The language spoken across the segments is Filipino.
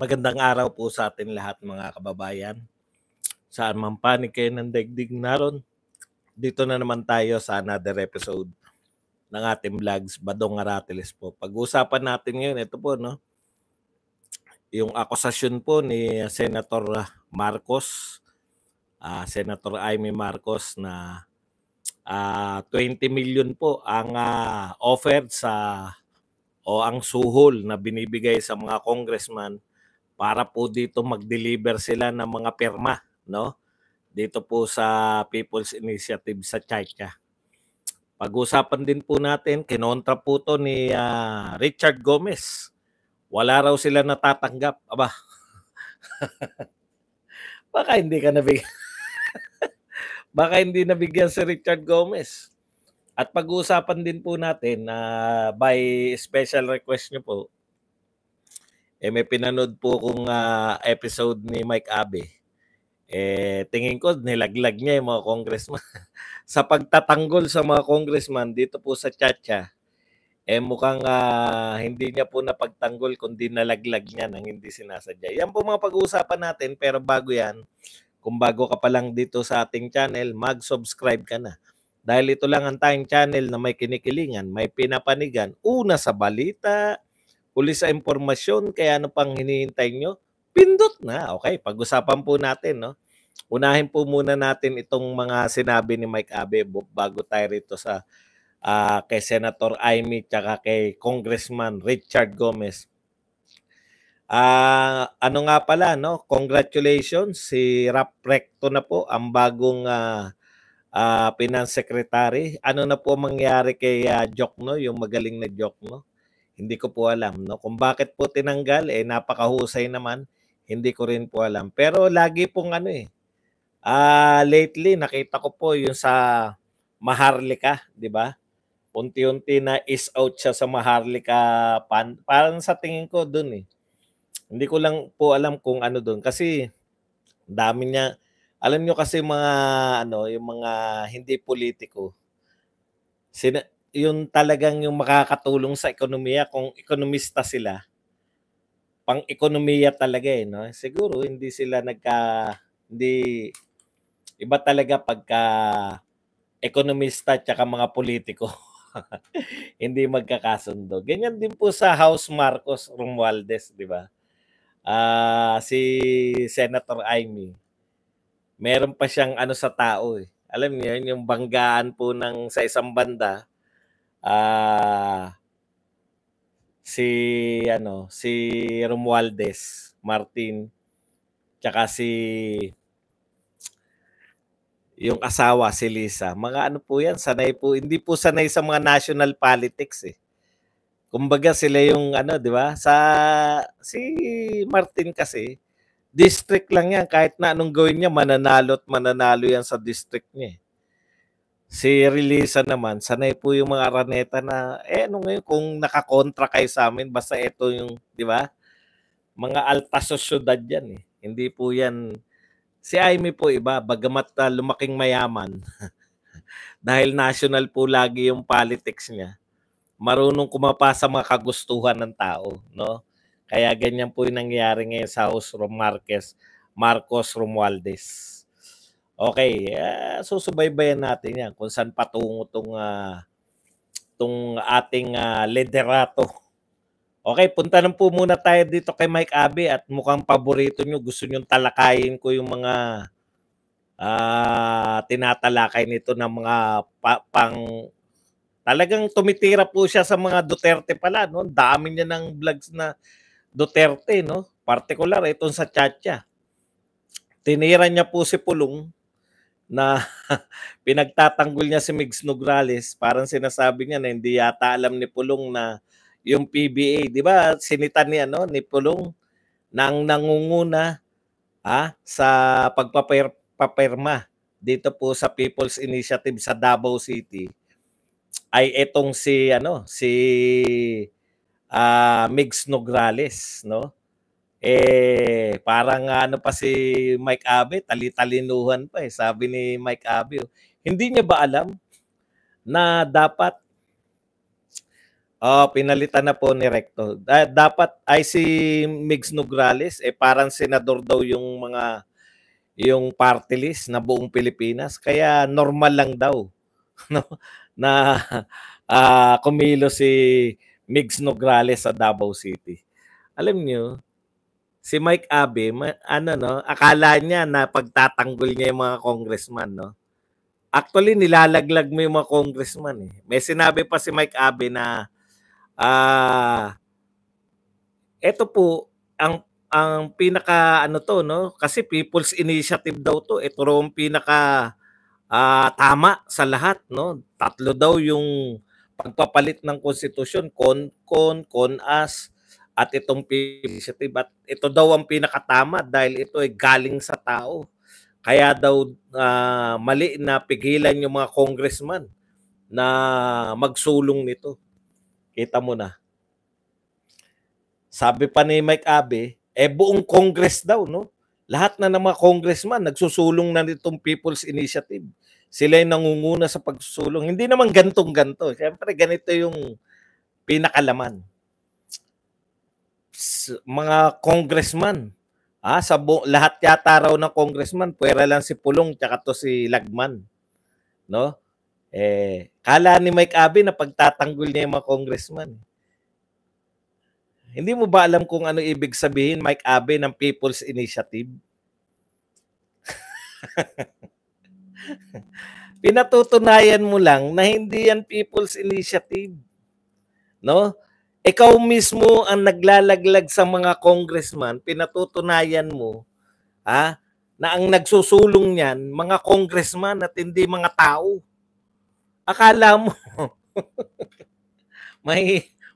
Magandang araw po sa atin lahat mga kababayan. Saan man panig kayo ng daigdig naron, dito na naman tayo sa another episode ng ating vlogs, Badong Aratiles po. Pag-uusapan natin ngayon, ito po, no? Yung akusasyon po ni Senator Marcos, Senator Amy Marcos na 20 million po ang offered sa o ang suhol na binibigay sa mga congressman para po dito mag-deliver sila ng mga pirma, no? Dito po sa People's Initiative sa China. Pag-usapan din po natin, kinontra po to ni Richard Gomez. Wala raw sila natatanggap. Aba, baka hindi ka nabigyan. Baka hindi nabigyan si Richard Gomez. At pag-uusapan din po natin na by special request nyo po, may pinanood po kong episode ni Mike Abe. Tingin ko nilaglag niya yung mga congressman. Sa pagtatanggol sa mga congressman dito po sa Chacha, mukhang hindi niya po napagtanggol kundi nalaglag niya nang hindi sinasadya. Yan po mga pag-uusapan natin, pero bago yan, kung bago ka pa lang dito sa ating channel, mag-subscribe ka na. Dahil ito lang ang tayong channel na may kinikilingan, may pinapanigan, una sa balita, huli sa impormasyon, kaya ano pang hinihintay nyo? Pindot na. Okay, pag-usapan po natin, no? Unahin po muna natin itong mga sinabi ni Mike Abe bago tayo rito sa kay Senator Amy tsaka kay Congressman Richard Gomez. Ano nga pala, no? Congratulations, si Rap Recto na po ang bagong Finance Secretary. Ano na po mangyari kay Jokno, yung magaling na Jokno? Hindi ko po alam, no? Kung bakit po tinanggal, napakahusay naman. Hindi ko rin po alam. Pero lagi pong lately nakita ko po yung sa Maharlika, di ba? Unti-unti na is out siya sa Maharlika parang sa tingin ko dun Hindi ko lang po alam kung ano doon kasi dami niya. Alam niyo kasi mga yung mga hindi politiko. Yung talagang yung makakatulong sa ekonomiya kung ekonomista sila. Pang-ekonomiya talaga no. Siguro hindi sila hindi iba talaga pagka ekonomista at mga politiko. Hindi magkakasundo. Ganyan din po sa House Marcos Romualdez, di ba? Si Senator Amy, meron pa siyang sa tao Alam niyo yun, yung banggaan po sa isang banda, si Romualdez Martin, tsaka yung asawa si Lisa. Mga po yan, sanay po, hindi po sanay sa mga national politics Kumbaga sila yung di ba? Si Martin kasi, district lang yan. Kahit na anong gawin niya, mananalo at mananalo yan sa district niya. Si Relisa naman, sanay po yung mga Araneta na, ano ngayon, kung nakakontra kayo sa amin, basta ito yung, di ba? Mga alta sosyudad yan Hindi po yan, si Amy po iba, bagamat lumaking mayaman, dahil national po lagi yung politics niya, marunong kumapa sa mga kagustuhan ng tao, no? Kaya ganyan po yung nangyayari ngayon sa House Marcos Romualdez. Okay, susubaybayan natin yan kung saan patungo tong ating liderato. Okay, punta na po muna tayo dito kay Mike Abe at mukhang paborito nyo, gusto nyo talakayin ko yung mga tinatalakay nito ng mga talagang tumitira po siya sa mga Duterte pala, no? Dami niya ng vlogs na Duterte, no? Partikular itong sa Chacha. Tinira niya po si Pulong na pinagtatanggol niya si Migs Nograles. Parang sinasabi niya na hindi yata alam ni Pulong na yung PBA, di ba? Sinitan niya ni Pulong nang nangunguna sa pagpapirma dito po sa People's Initiative sa Davao City ay etong si Migs Nograles, no? Parang pa si Mike Abe, tali-talinuhan pa Sabi ni Mike Abe, hindi niya ba alam na dapat Pinalitan na po ni Recto. Dapat ay si Migs Nograles, parang senador daw yung party list na buong Pilipinas. Kaya normal lang daw no, na kumilos si Migs Nograles sa Davao City. Alam niyo, si Mike Abe, akala niya na pagtatanggol niya yung mga congressman, no? Actually, nilalaglag mo yung mga congressman, eh. May sinabi pa si Mike Abe na eto po ang pinaka ano to, no? Kasi People's Initiative daw to. Ito raw ang pinaka tama sa lahat, no? Tatlo daw yung pagpapalit ng konstitusyon, CONAS, at itong initiative. At ito daw ang pinakatama dahil ito ay galing sa tao. Kaya daw mali na pigilan yung mga congressman na magsulong nito. Kita mo na. Sabi pa ni Mike Abe, buong Congress daw, no? Lahat na ng mga congressman nagsusulong na nitong People's Initiative. Sila yung nangunguna sa pagsusulong. Hindi naman gantong-ganto. Siyempre, ganito yung pinakalaman. Mga congressman, lahat yata raw ng congressman, pwera lang si Pulong tsaka to si Lagman. No? Kala ni Mike Abe na pagtatanggol niya yung mga congressman. Hindi mo ba alam kung ano ibig sabihin, Mike Abe, ng People's Initiative? Pinatutunayan mo lang na hindi yan People's Initiative. No? Ikaw mismo ang naglalaglag sa mga congressman, pinatutunayan mo na ang nagsusulong niyan, mga congressman at hindi mga tao. Akala mo,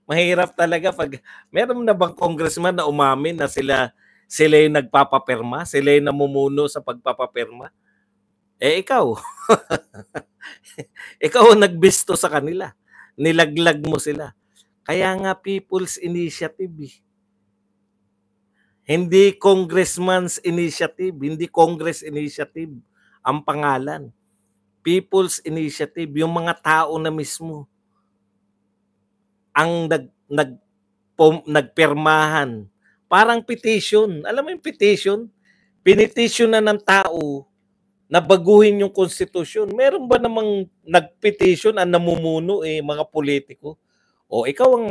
mahirap talaga pag meron na bang congressman na umamin na sila yung nagpapapirma, sila yung namumuno sa pagpapapirma? Ikaw. Ikaw ang nagbisto sa kanila. Nilaglag mo sila. Kaya nga People's Initiative. Hindi Congressman's Initiative, hindi Congress Initiative ang pangalan. People's Initiative, yung mga tao na mismo ang nagpirmahan. Parang petition. Alam mo yung petition? Pinetition na ng tao na baguhin yung konstitusyon. Meron ba namang nagpetition ang namumuno mga politiko? O ikaw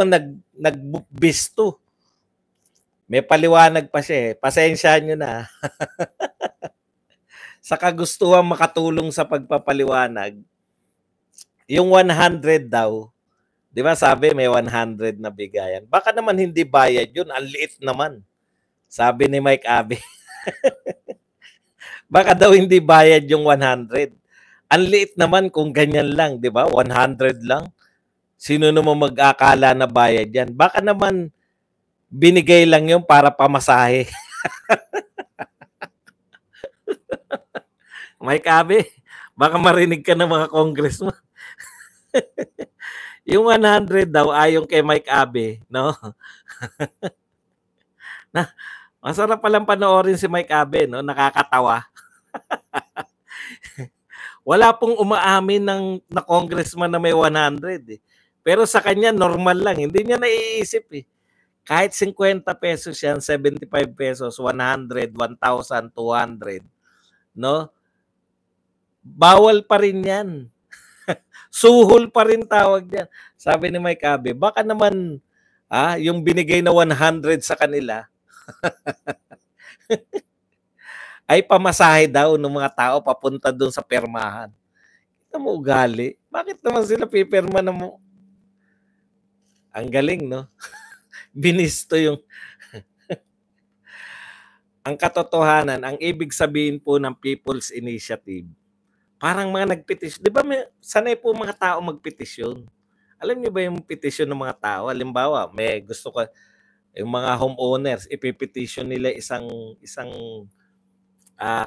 ang nagbisto. May paliwanag pa siya. Pasensyahan nyo na. Sa kagustuhan makatulong sa pagpapaliwanag, yung 100 daw, di ba sabi may 100 na bigayan. Baka naman hindi bayad yun. Ang liit naman. Sabi ni Mike Abe. Baka daw hindi bayad yung 100. Ang liit naman kung ganyan lang, di ba? 100 lang. Sino naman mag-akala na bayad yan? Baka naman binigay lang yung para pamasahe. Mike Abe, baka marinig ka ng mga congressman. Yung 100 daw ayon kay Mike Abe, no? Masarap palang panoorin si Mike Abe, no? Nakakatawa. Wala pong umaamin na congressman na may 100. Pero sa kanya, normal lang. Hindi niya naiisip Kahit 50 pesos yan, 75 pesos, 100, 1,000, 200. No? Bawal pa rin yan. Suhol pa rin tawag yan. Sabi ni Mike Abe, baka naman yung binigay na 100 sa kanila ay pamasahe daw ng mga tao papunta doon sa permahan. Kita mo ugali. Bakit naman sila pipirma na mo? Ang galing, no? Binisto yung... Ang katotohanan, ang ibig sabihin po ng People's Initiative, parang mga nagpetisyon. Di ba sanay po mga tao magpetisyon? Alam niyo ba yung petisyon ng mga tao? Halimbawa, may gusto ko, yung mga homeowners, ipipetition nila isang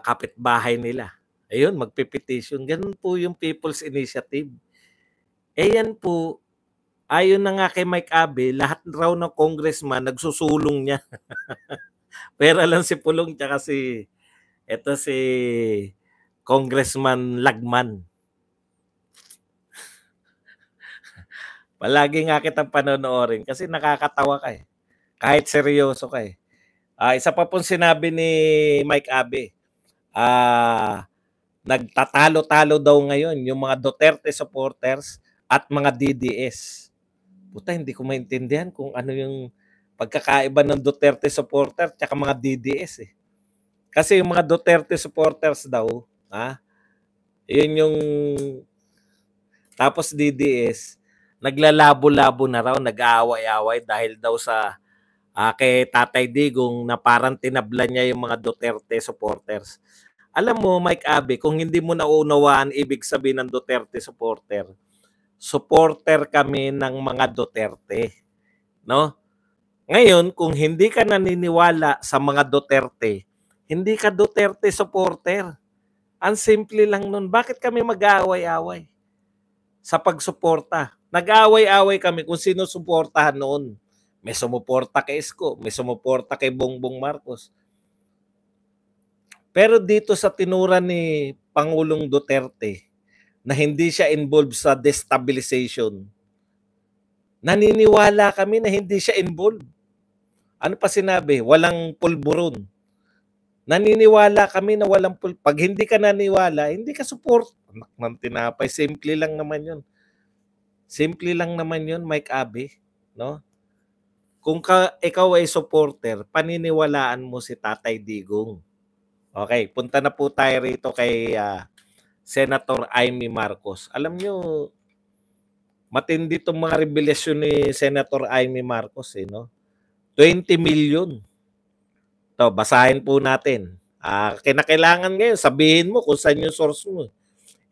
kapitbahay nila. Ayun, magpipetition. Ganun po yung People's Initiative. Yan po, ayon na nga kay Mike Abe, lahat raw ng congressman nagsusulong niya. Pero lang si Pulong tsaka si Congressman Lagman. Palagi nga kitang panonoorin kasi nakakatawa ka eh. Kahit seryoso ka eh. Isa pa pong sinabi ni Mike Abe, nagtatalo-talo daw ngayon yung mga Duterte supporters at mga DDS. Puta, hindi ko maintindihan kung ano yung pagkakaiba ng Duterte supporter at mga DDS eh. Kasi yung mga Duterte supporters daw, yun yung tapos DDS, naglalabo-labo na raw, nag-aaway-away dahil daw sa kay Tatay Digong na parang tinabla niya yung mga Duterte supporters. Alam mo, Mike Abe, kung hindi mo naunawaan ibig sabihin ng Duterte supporter, supporter kami ng mga Duterte. No? Ngayon, kung hindi ka naniniwala sa mga Duterte, hindi ka Duterte supporter. Ang simple lang nun. Bakit kami mag-aaway-away sa pagsuporta? Nag-aaway-away kami kung sino suportahan noon. May sumuporta kay Isko, may sumuporta kay Bongbong Marcos. Pero dito sa tinura ni Pangulong Duterte na hindi siya involved sa destabilization, naniniwala kami na hindi siya involved. Ano pa sinabi? Walang pulburon. Naniniwala kami na walang pulburon. Pag hindi ka naniwala, hindi ka support. Anak ng tinapay. Simple lang naman yun. Simple lang naman yun, Mike Abe. No? Kung ikaw ay supporter, paniniwalaan mo si Tatay Digong. Okay, punta na po tayo rito kay Senator Amy Marcos. Alam nyo, matindi itong mga revelasyon ni Senator Amy Marcos. No? 20 million. Ito, basahin po natin. Kinakailangan ngayon, sabihin mo kung saan yung source mo.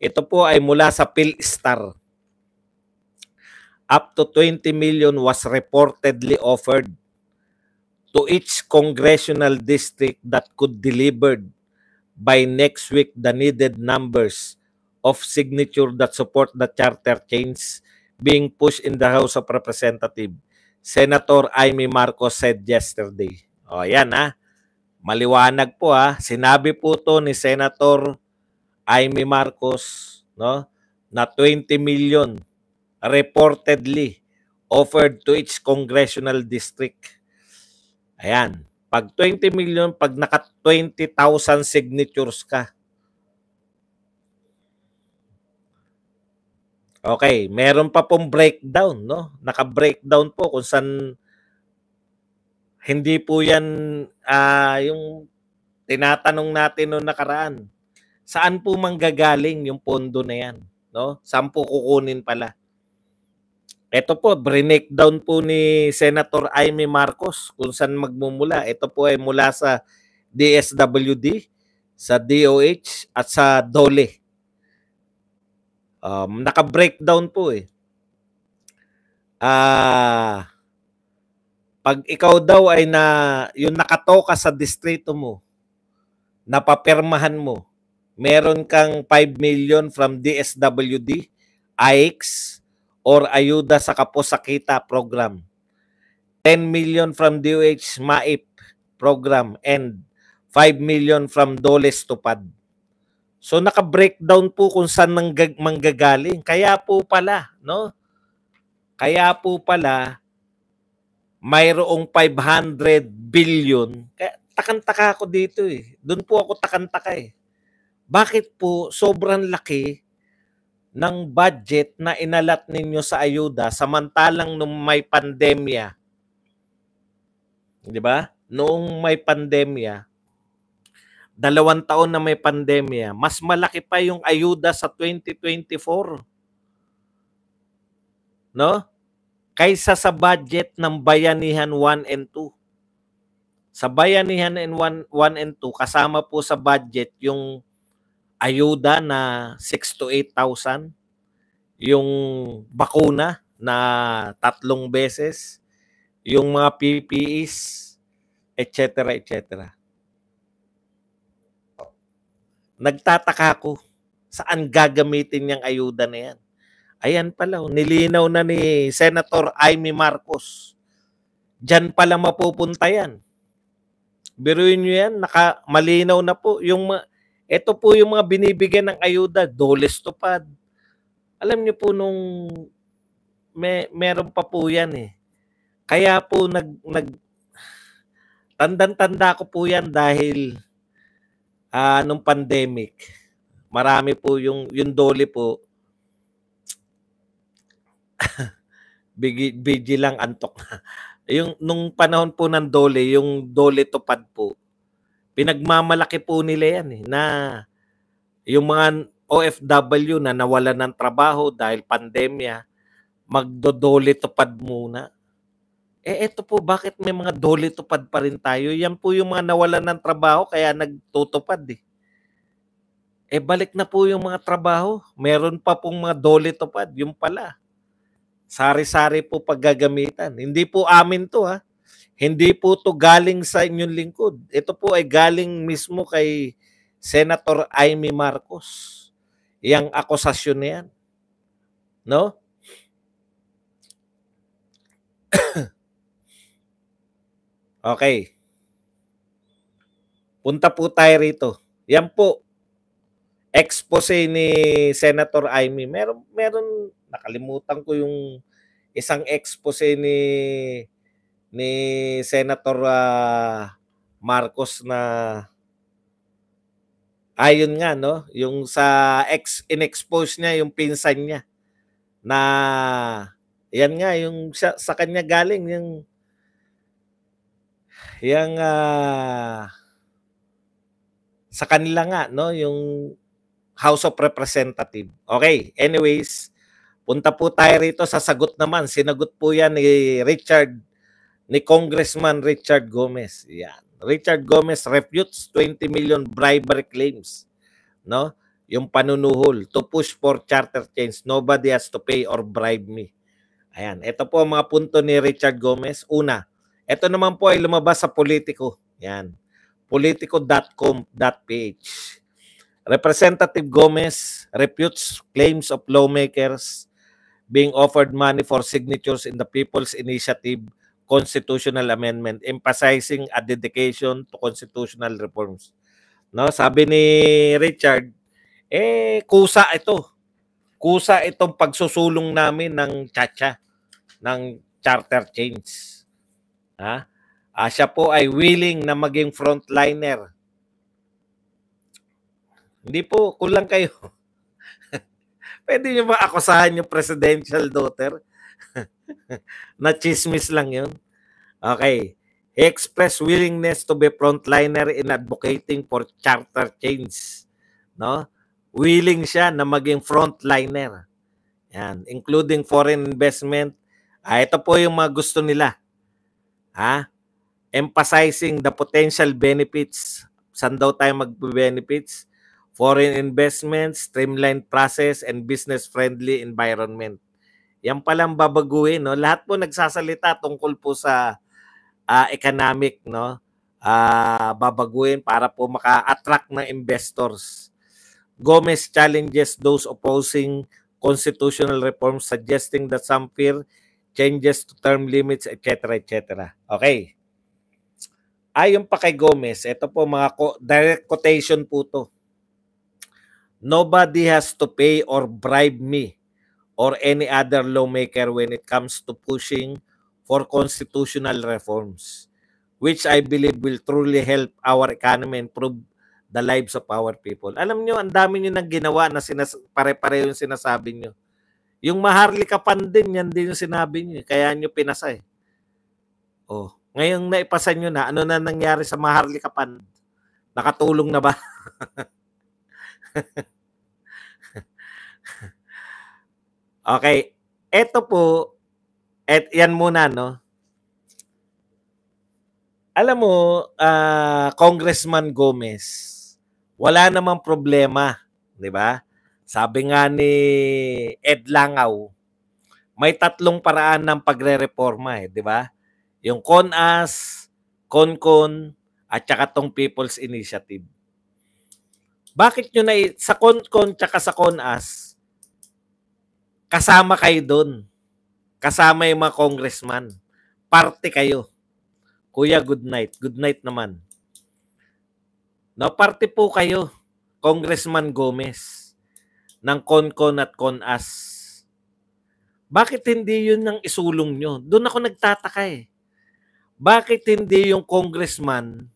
Ito po ay mula sa PhilStar. Up to 20 million was reportedly offered to each congressional district that could deliver by next week the needed numbers of signature that support the charter change being pushed in the House of Representatives. Senator Amy Marcos said yesterday. O yan maliwanag po Sinabi po to ni Senator Amy Marcos, no, na 20 million reportedly offered to each congressional district. Ayan. Pag 20 million, pag naka 20,000 signatures ka. Okay, meron pa pong breakdown, no? Naka-breakdown po kung saan hindi po yan yung tinatanong natin noong nakaraan. Saan po manggagaling yung pondo na yan, no? Saan po kukunin pala? Ito po, breakdown po ni Senator Amy Marcos kung saan magmumula. Ito po ay mula sa DSWD, sa DOH at sa DOLE. Naka-breakdown po pag ikaw daw ay yung nakatoka sa distrito mo, napapirmahan mo, meron kang 5 million from DSWD, AIX, or Ayuda sa Kaposakita program. 10 million from DOH MAIP program and 5 million from Doles Tupad. So naka-breakdown po kung saan manggagaling. Kaya po pala, no? Kaya po pala mayroong 500 billion. Kaya takantaka ako dito Doon po ako takantaka Bakit po sobrang laki ng budget na inalat ninyo sa ayuda samantalang nung may pandemya? Di ba? Noong may pandemya, 2 taon na may pandemya, mas malaki pa yung ayuda sa 2024. No? Kaysa sa budget ng Bayanihan 1 and 2. Sa Bayanihan 1 and 2, kasama po sa budget yung ayuda na 6 to 8,000, yung bakuna na 3 beses, yung mga PPEs, etc. etc. Nagtataka ako saan gagamitin yung ayuda na yan. Ayan pala, nilinaw na ni Senator Amy Marcos. Diyan pala mapupunta yan. Biruin nyo yan, malinaw na po. Ito po yung mga binibigyan ng ayuda, Doles Tupad. Alam niyo po nung meron pa po yan eh. Kaya po tandang-tanda ko po yan dahil nung pandemic, marami po yung Dole po, bigi lang antok na. Yung nung panahon po ng Dole, yung Dole Tupad po, pinagmamalaki po nila yan eh, na yung mga OFW na nawalan ng trabaho dahil pandemya, magdodole tupad muna. Eto po, bakit may mga dole tupad pa rin tayo? Yan po yung mga nawalan ng trabaho kaya nagtutupad eh. Balik na po yung mga trabaho. Meron pa pong mga dole tupad. Yung pala. Sari-sari po paggagamitan. Hindi po amin to ha. Hindi po to galing sa inyong lingkod. Ito po ay galing mismo kay Senator Amy Marcos. Yang akusasyon na yan. No? Okay. Punta po tayo rito. Yan po. Expose ni Senator Amy. Meron nakalimutan ko yung isang expose ni Senator Marcos na ayun nga no, yung sa in-expose niya yung pinsan niya na yan nga yung sa kanya galing yung sa kanila nga no, yung House of Representative. Okay, anyways, punta po tayo rito sa sagot naman. Sinagot po yan ni Congressman Richard Gomez. Yan. Richard Gomez refutes 20 million bribery claims. No? Yung panunuhol to push for charter change. Nobody has to pay or bribe me. Ayan. Ito po ang mga punto ni Richard Gomez. Una, ito naman po ay lumabas sa Politico. Yan. Politico.com.ph. Representative Gomez refutes claims of lawmakers being offered money for signatures in the People's Initiative Constitutional Amendment, emphasizing a dedication to constitutional reforms. No, sabi ni Richard, kusa ito. Kusa itong pagsusulong namin ng chacha, ng charter change. Siya po ay willing na maging frontliner. Hindi po, kulang kayo. Pwede nyo ba akusahan yung presidential daughter? Na chismis lang yun. Okay. He expressed willingness to be frontliner in advocating for charter change. No? Willing siya na maging frontliner. Yan. Including foreign investment. Ito po yung mga gusto nila. Emphasizing the potential benefits. Saan daw tayo mag-benefits? Foreign investments, streamlined process, and business-friendly environment. Yan palang babaguhin. No? Lahat po nagsasalita tungkol po sa economic, no? Babaguhin para po maka-attract ng investors. Gomez challenges those opposing constitutional reforms, suggesting that some fear changes to term limits, etc., etc. Okay. Ayon pa kay Gomez, ito po mga direct quotation po to. Nobody has to pay or bribe me or any other lawmaker when it comes to pushing for constitutional reforms, which I believe will truly help our economy and improve the lives of our people. Alam nyo, ang dami nyo nang ginawa na pare-pare yung sinasabi nyo. Yung Maharlika Fund din, yan din yung sinabi nyo. Kaya nyo pinasa eh. Ngayong naipasa nyo na, ano na nangyari sa Maharlika Fund? Nakatulong na ba? Okay. Ito po, yan muna, no? Alam mo, Congressman Gomez, wala namang problema, di ba? Sabi nga ni Ed Langaw, may 3 paraan ng pagre-reforma, di ba? Yung CONAS, CONCON, at saka tong People's Initiative. Bakit nyo sa CONCON tsaka sa CONAS, kasama kayo doon. Kasama yung mga congressman. Parte kayo. Kuya, good night. Good night naman. No, parte po kayo, Congressman Gomez, ng CONCON at CONAS. Bakit hindi yun ang isulong nyo? Doon ako nagtataka eh. Bakit hindi yung congressman,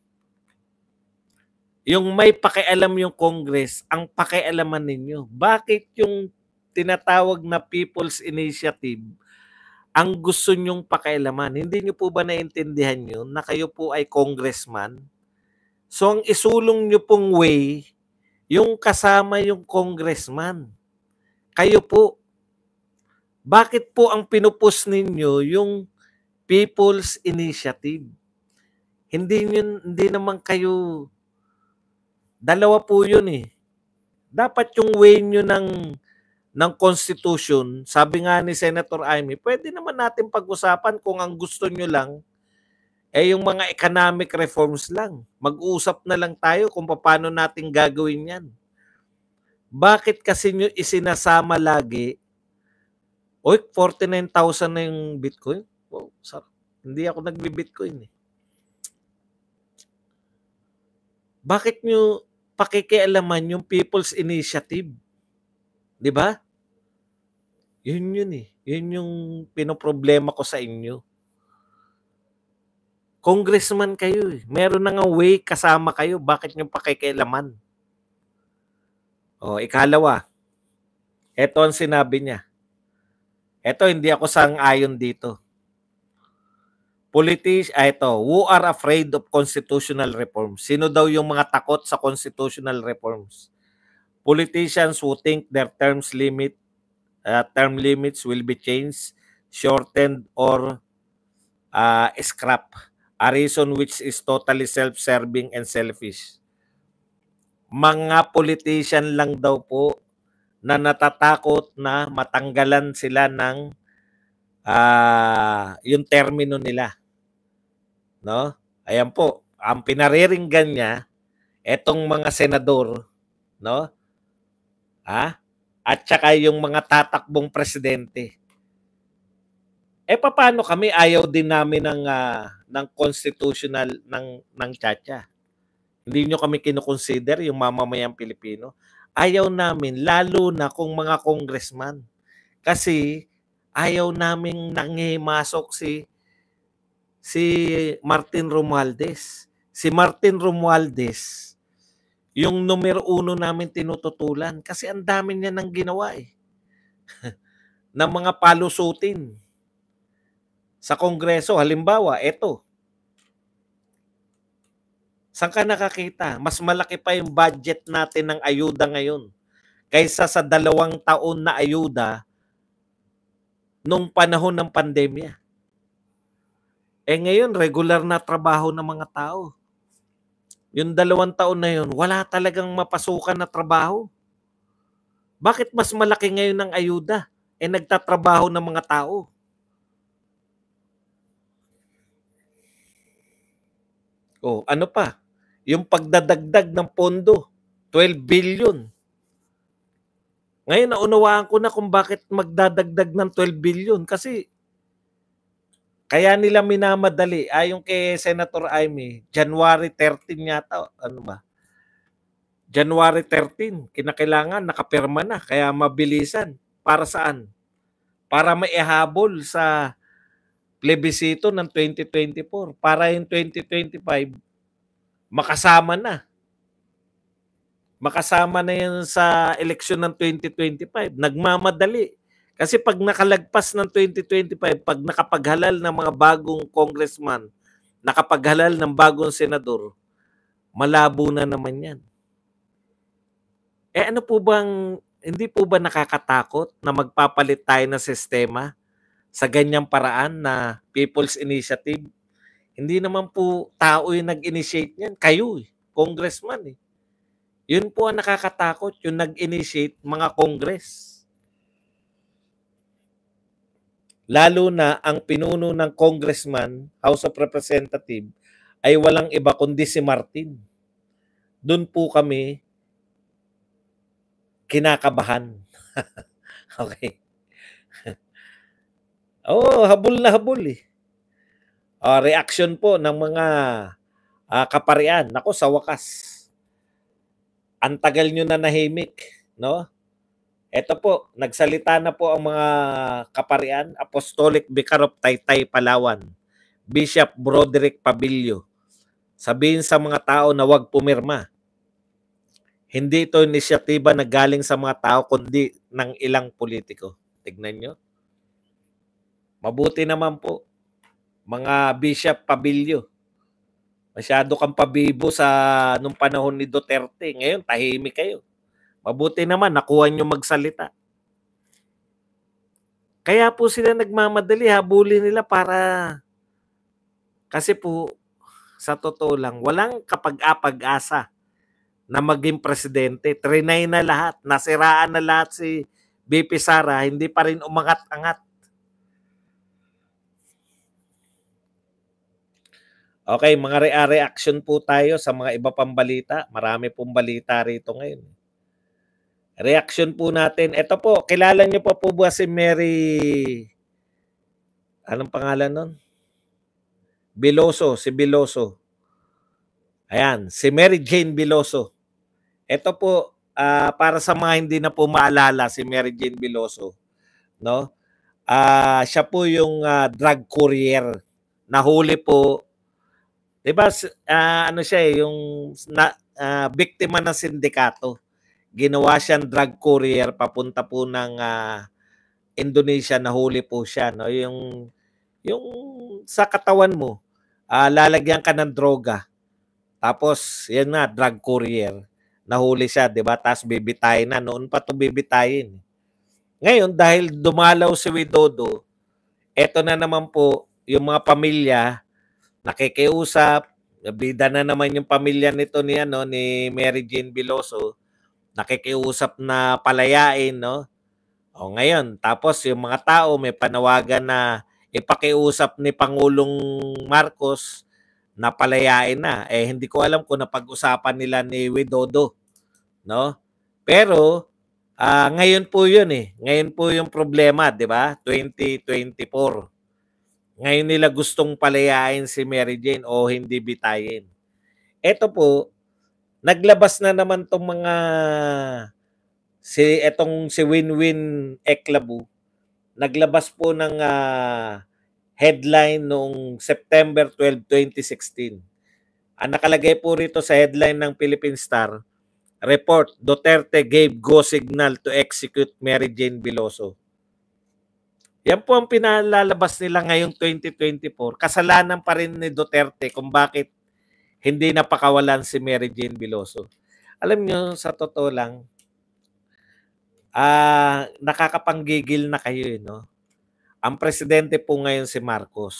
yung may pakialam yung Congress, ang pakialaman ninyo? Bakit yung tinatawag na People's Initiative ang gusto nyong pakialaman? Hindi nyo po ba naintindihan yun na kayo po ay congressman? So ang isulong nyo pong way, yung kasama yung congressman. Kayo po. Bakit po ang pinupus ninyo yung People's Initiative? Hindi naman kayo, dalawa po yun eh. Dapat yung way nyo ng Constitution, sabi nga ni Senator Amy, pwede naman natin pag-usapan kung ang gusto nyo lang eh yung mga economic reforms lang. Mag-uusap na lang tayo kung paano natin gagawin yan. Bakit kasi nyo isinasama lagi, oy, 49,000 na yung Bitcoin? Wow, sarap. Hindi ako nagbi-Bitcoin eh. Bakit nyo pakikialaman yung People's Initiative? Di ba? Yun eh. Yun yung pinoproblema ko sa inyo. Congressman kayo eh. Meron na nga way kasama kayo. Bakit nyo pakikialaman? O, ikalawa. Ito ang sinabi niya. Ito, hindi ako sang-ayon dito. Ito, who are afraid of constitutional reforms? Sino daw yung mga takot sa constitutional reforms? Politicians who think their term limits will be changed, shortened, or scrap. A reason which is totally self-serving and selfish. Mga politician lang daw po na natatakot na matanggalan sila ng yung termino nila. No? Ayan po, ang pinariringgan niya, etong mga senador, no? At saka yung mga tatakbong presidente. Paano kami ayaw din namin ng constitutional ng Chacha? Hindi nyo kami kinoconsider yung mamamayang Pilipino. Ayaw namin, lalo na kung mga congressman. Kasi ayaw naming nangihimasok si Martin Romualdez. Si Martin Romualdez, yung numero 1 namin tinututulan kasi ang dami niya nang ginawa eh. ng mga palusutin sa Kongreso. Halimbawa, eto. Saan ka nakakita? Mas malaki pa yung budget natin ng ayuda ngayon kaysa sa 2 taon na ayuda nung panahon ng pandemya. Ngayon, regular na trabaho ng mga tao. Yung 2 taon na yun, wala talagang mapasukan na trabaho. Bakit mas malaki ngayon ng ayuda? Nagtatrabaho ng mga tao. Ano pa? Yung pagdadagdag ng pondo, 12 billion. Ngayon, naunawaan ko na kung bakit magdadagdag ng 12 billion. Kasi, kaya nila minamadali. Ayon kay Senator Amy, January 13 yata. Ano ba? January 13, kinakailangan nakapirma na. Kaya mabilisan. Para saan? Para maihabol sa plebisito ng 2024. Para yung 2025, makasama na. Makasama na yan sa eleksyon ng 2025. Nagmamadali. Kasi pag nakalagpas ng 2025, pag nakapaghalal ng mga bagong congressman, nakapaghalal ng bagong senador, malabo na naman yan. Ano po bang, hindi po ba nakakatakot na magpapalit tayo ng sistema sa ganyang paraan na People's Initiative? Hindi naman po tao yung nag-initiate niyan. Kayo, congressman eh. Yun po ang nakakatakot, yung nag-initiate mga Congress. Lalo na ang pinuno ng congressman, House of Representatives, ay walang iba kundi si Martin. Doon po kami kinakabahan. Okay. Habol na habol eh. Reaction po ng mga kaparian. Nako, sa wakas, ang tagal nyo na nahimik, no? Eto po, nagsalita na po ang mga kaparian, Apostolic Vicar of Taytay, Palawan, Bishop Broderick Pabilio. Sabihin sa mga tao na huwag pumirma. Hindi ito inisyatiba na galing sa mga tao kundi ng ilang politiko. Tignan nyo. Mabuti naman po, mga Bishop Pabilio. Masyado kang pabibo sa nung panahon ni Duterte. Ngayon, tahimik kayo. Mabuti naman, nakuha nyo magsalita. Kaya po sila nagmamadali, habulin nila para... Kasi po, sa totoo lang, walang kapag-apag-asa na maging presidente. Trinay na lahat. Nasiraan na lahat si BP Sara. Hindi pa rin umangat-angat. Okay, mga reaction po tayo sa mga iba pang balita. Marami pong balita rito ngayon. Reaction po natin. Ito po, kilala niyo po ba si Mary... Anong pangalan nun? Biloso, si Biloso. Ayan, si Mary Jane Biloso. Ito po, para sa mga hindi na po maalala si Mary Jane Biloso, no? Siya po yung drug courier. Nahuli po. 'Di ba ano siya yung biktima ng sindikato. Ginawa siyang drug courier papunta po ng Indonesia, nahuli po siya, no? Yung sa katawan mo, lalagyan ka ng droga. Tapos, yan na, drug courier. Nahuli siya, di ba? Tapos bibitayin na. Noon pa ito bibitayin. Ngayon, dahil dumalaw si Widodo, eto na naman po, yung mga pamilya, nakikiusap, bida na naman yung pamilya nito ni Mary Jane Biloso, nakikiusap na palayain, no? O ngayon, tapos yung mga tao may panawagan na ipakiusap ni Pangulong Marcos na palayain na. Hindi ko alam kung napag-usapan nila ni Widodo, no? Pero ngayon po 'yun eh. Ngayon po yung problema, 'di ba? 2024. Ngayon nila gustong palayain si Mary Jane o hindi bitayin. Ito po, naglabas na naman tong mga si Winwin Eklabu. Naglabas po ng headline noong September 12, 2016. Ang nakalagay po rito sa headline ng Philippine Star, report, Duterte gave go signal to execute Mary Jane Biloso. Yan po ang pinalalabas nila ngayong 2024. Kasalanan pa rin ni Duterte kung bakit hindi napakawalan si Mary Jane Biloso. Alam nyo, sa totoo lang, nakakapanggigil na kayo, no? Ang presidente po ngayon si Marcos.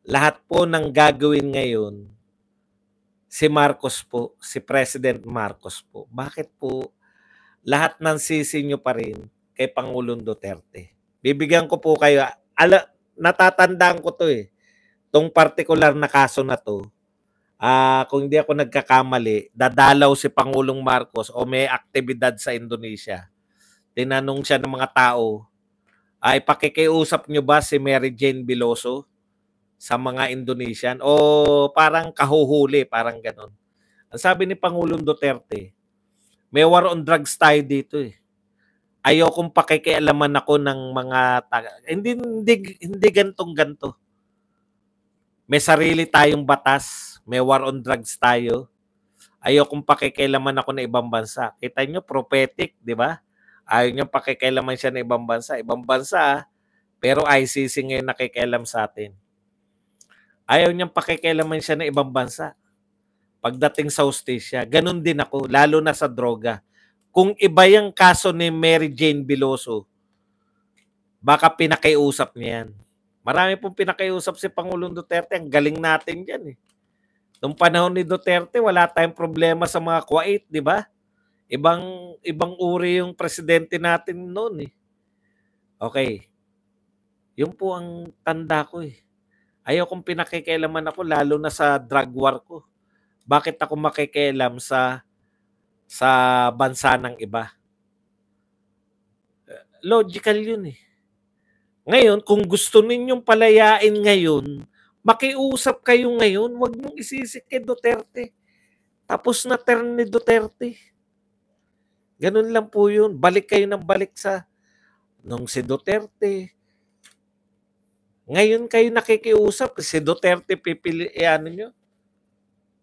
Lahat po ng gagawin ngayon, si Marcos po, si President Marcos po. Bakit po lahat ng sisi nyo pa rin kay Pangulong Duterte? Bibigyan ko po kayo, natatandaan ko to eh, tong particular na kaso na to. Kung hindi ako nagkakamali, dadalaw si Pangulong Marcos o may aktibidad sa Indonesia. Tinanong siya ng mga tao, ay pakikiusap nyo ba si Mary Jane Biloso sa mga Indonesian? O parang kahuhuli, parang ganon. Ang sabi ni Pangulong Duterte, may war on drugs tayo dito eh. Ayokong pakikialaman ako ng mga hindi gantong-ganto. May sarili tayong batas, may war on drugs tayo. Ayokong pakikialaman ako ng ibang bansa. Kita nyo, prophetic, di ba? Ayaw nyo pakikialaman siya ng ibang bansa. Ibang bansa, pero ICC ngayon nakikialam sa atin. Ayaw niyang pakikialaman siya ng ibang bansa. Pagdating sa hustisya, ganun din ako, lalo na sa droga. Kung iba yung kaso ni Mary Jane Biloso, baka pinakiusap niya yan. Marami pong pinakiusap si Pangulong Duterte. Ang galing natin dyan eh. Noong panahon ni Duterte, wala tayong problema sa mga Kuwait, di ba? Ibang uri yung presidente natin noon eh. Okay. Yun po ang tanda ko eh. Ayaw kong pinakikialaman ako lalo na sa drug war ko. Bakit ako makikialam sa bansa ng iba? Logical yun eh. Ngayon, kung gusto ninyong palayain ngayon, makiusap kayo ngayon, wag niyong isisik kay Duterte. Tapos na term ni Duterte. Ganun lang po yun. Balik kayo ng balik sa nung si Duterte. Ngayon kayo nakikiusap, si Duterte pipili, ano nyo?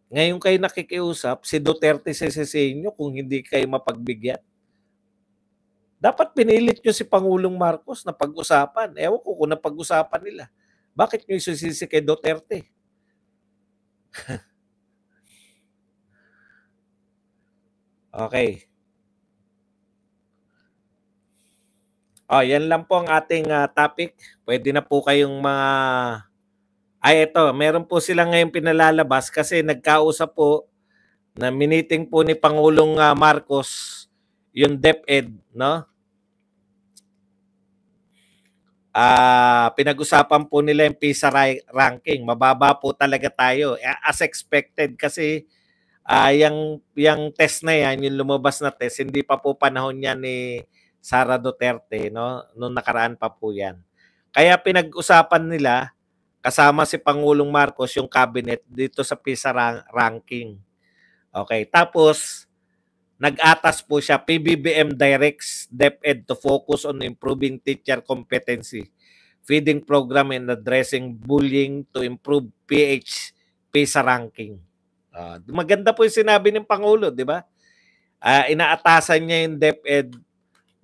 Ngayon kayo nakikiusap, si Duterte sisisihin nyo kung hindi kayo mapagbigyan. Dapat pinilit nyo si Pangulong Marcos na pag-usapan. Ewan ko kung napag-usapan nila. Bakit nyo isisisi kay Duterte? Okay. Yan lang po ang ating topic. Pwede na po kayong mga... Ay, ito. Meron po sila ngayon pinalalabas kasi nagkausap po na miniting po ni Pangulong Marcos yung DepEd, no? Pinag-usapan po nila yung PISA ranking. Mababa po talaga tayo. As expected kasi yung test na yan, yung lumabas na test, hindi pa po panahon yan ni Sara Duterte, no? Noong nakaraan pa po yan. Kaya pinag-usapan nila, kasama si Pangulong Marcos, yung cabinet dito sa PISA ranking. Okay, tapos nag-atas po siya, PBBM directs DepEd to focus on improving teacher competency, feeding program and addressing bullying to improve PISA ranking. Maganda po yung sinabi ng Pangulo, di ba? Inaatasan niya yung DepEd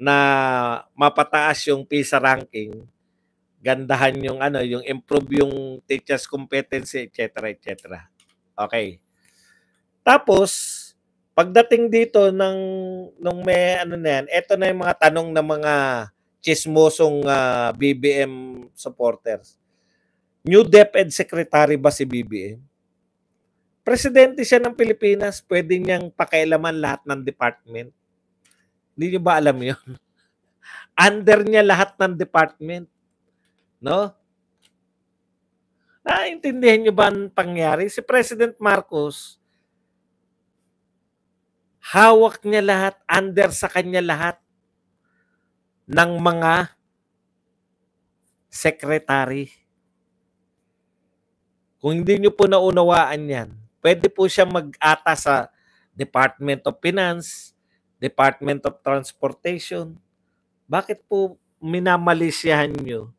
na mapataas yung PISA ranking, gandahan yung yung improve yung teachers competency, etc., etc. Okay. Tapos pagdating dito nung may na yan, eto na yung mga tanong ng mga chismosong BBM supporters. New DepEd Secretary ba si BBM? Presidente siya ng Pilipinas, pwede niyang pakialaman lahat ng department. Hindi niyo ba alam yun? Under niya lahat ng department. No? Naintindihan niyo ba ang pangyari? Si President Marcos, hawak niya lahat, under sa kanya lahat ng mga secretary. Kung hindi niyo po naunawaan yan, pwede po siya mag-ata sa Department of Finance, Department of Transportation. Bakit po minamalisyahan niyo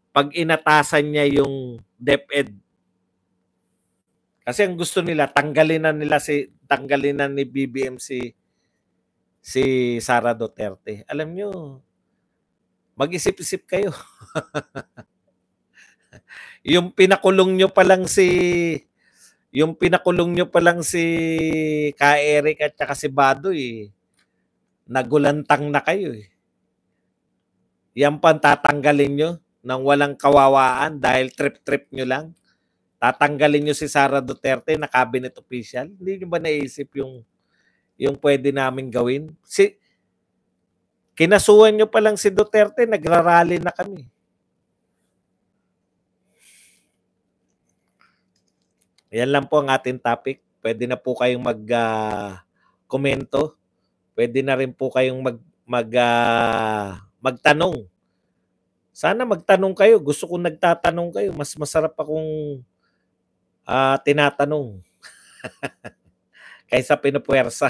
pag inatasan niya yung DepEd? Kasi ang gusto nila, tanggalin na ni BBM si Sara Duterte. Alam niyo, mag-isip-isip kayo. yung pinakulong nyo pa lang si Ka Eric at saka si Badoy, nagulantang na kayo eh. Yan pa tatanggalin nyo nang walang kawawaan dahil trip-trip nyo lang. Tatanggalin nyo si Sara Duterte na cabinet official. Hindi nyo ba naisip yung pwede namin gawin? Kinasuhan nyo pa lang si Duterte, nagrarally na kami. Yan lang po ang ating topic. Pwede na po kayong mag-komento. Pwede na rin po kayong magtanong. Sana magtanong kayo. Gusto kong nagtatanong kayo. Mas masarap akong tinatanong kaysa pinupuwersa.